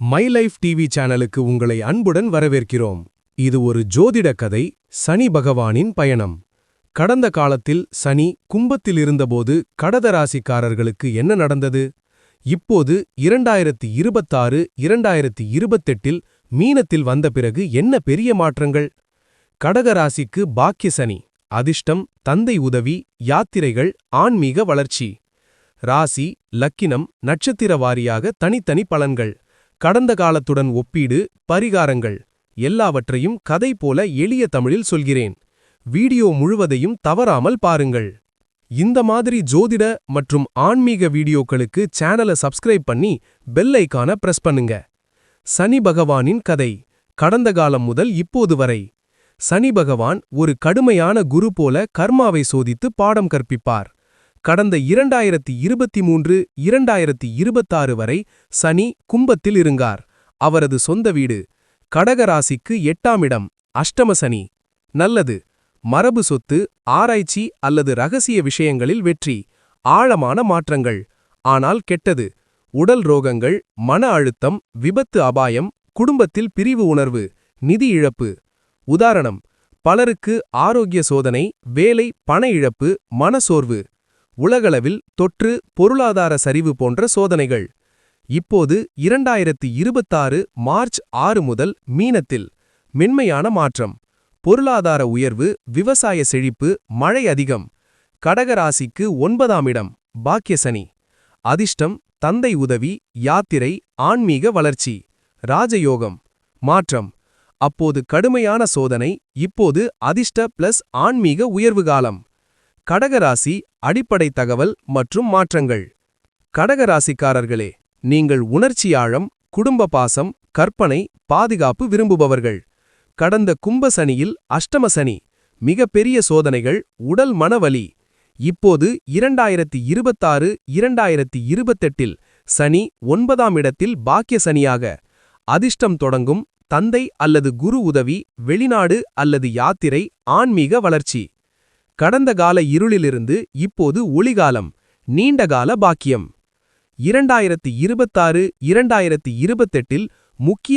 My life TV சேனலுக்கு உங்களை அன்புடன் வரவேற்கிறோம். இது ஒரு ஜோதிட கதை, சனி பகவானின் பயணம். கடந்த காலத்தில் சனி கும்பத்தில் இருந்தபோது கடகராசிக்காரர்களுக்கு என்ன நடந்தது? இப்போது 2026 2028இல் மீனத்தில் வந்த பிறகு என்ன பெரிய மாற்றங்கள்? கடகராசிக்கு பாக்கிய சனி, அதிர்ஷ்டம், தந்தை உதவி, யாத்திரைகள், ஆன்மீக வளர்ச்சி. ராசி, லக்கினம், நட்சத்திர வாரியாக தனித்தனி பலன்கள், கடந்த காலத்துடன் ஒப்பீடு, பரிகாரங்கள் எல்லாவற்றையும் கதை போல எளிய தமிழில் சொல்கிறேன். வீடியோ முழுவதையும் தவறாமல் பாருங்கள். இந்த மாதிரி ஜோதிட மற்றும் ஆன்மீக வீடியோக்களுக்கு சேனலை சப்ஸ்கிரைப் பண்ணி பெல் ஐகானை பிரஸ் பண்ணுங்க. சனி பகவானின் கதை, கடந்த காலம் முதல் இப்போது வரை. சனி பகவான் ஒரு கடுமையான குரு போல கர்மாவை சோதித்து பாடம் கற்பிப்பார். கடந்த 2023 2026 வரை சனி கும்பத்தில் இருங்கார். அவரது சொந்த வீடு கடகராசிக்கு 8ஆம் இடம், அஷ்டம சனி. நல்லது, மரபு சொத்து, ஆராய்ச்சி அல்லது ரகசிய விஷயங்களில் வெற்றி, ஆழமான மாற்றங்கள். ஆனால் கெட்டது, உடல் ரோகங்கள், மன அழுத்தம், விபத்து அபாயம், குடும்பத்தில் பிரிவு உணர்வு, நிதி இழப்பு. உதாரணம், பலருக்கு ஆரோக்கிய சோதனை, வேலை, பண இழப்பு, மனசோர்வு. உலகளவில் தொற்று, பொருளாதார சரிவு போன்ற சோதனைகள். இப்போது 2026 மார்ச் 6 முதல் மீனத்தில் மென்மையான மாற்றம், பொருளாதார உயர்வு, விவசாய செழிப்பு, மழை அதிகம். கடகராசிக்கு 9ஆம் இடம், பாக்கிய சனி, அதிர்ஷ்டம், தந்தை உதவி, யாத்திரை, ஆன்மீக வளர்ச்சி, ராஜயோகம். மாற்றம், அப்போது கடுமையான சோதனை, இப்போது அதிர்ஷ்ட பிளஸ் ஆன்மீக உயர்வு காலம். கடகராசி, அடிப்படை தகவல் மற்றும் மாற்றங்கள். கடகராசிக்காரர்களே, நீங்கள் உணர்ச்சி ஆழம், குடும்ப பாசம், கற்பனை, பாதுகாப்பு விரும்புபவர்கள். கடந்த கும்ப சனியில் அஷ்டம சனி, மிக பெரிய சோதனைகள், உடல் மனவலி. இப்போது 2026 2028இல் சனி 9ஆம் இடத்தில் பாக்கிய சனியாக. அதிர்ஷ்டம் தொடங்கும், தந்தை அல்லது குரு உதவி, வெளிநாடு அல்லது யாத்திரை, ஆன்மீக வளர்ச்சி. கடந்த கால இருளிலிருந்து இப்போது ஒளிகாலம், நீண்டகால பாக்கியம். 2026 2028இல் முக்கிய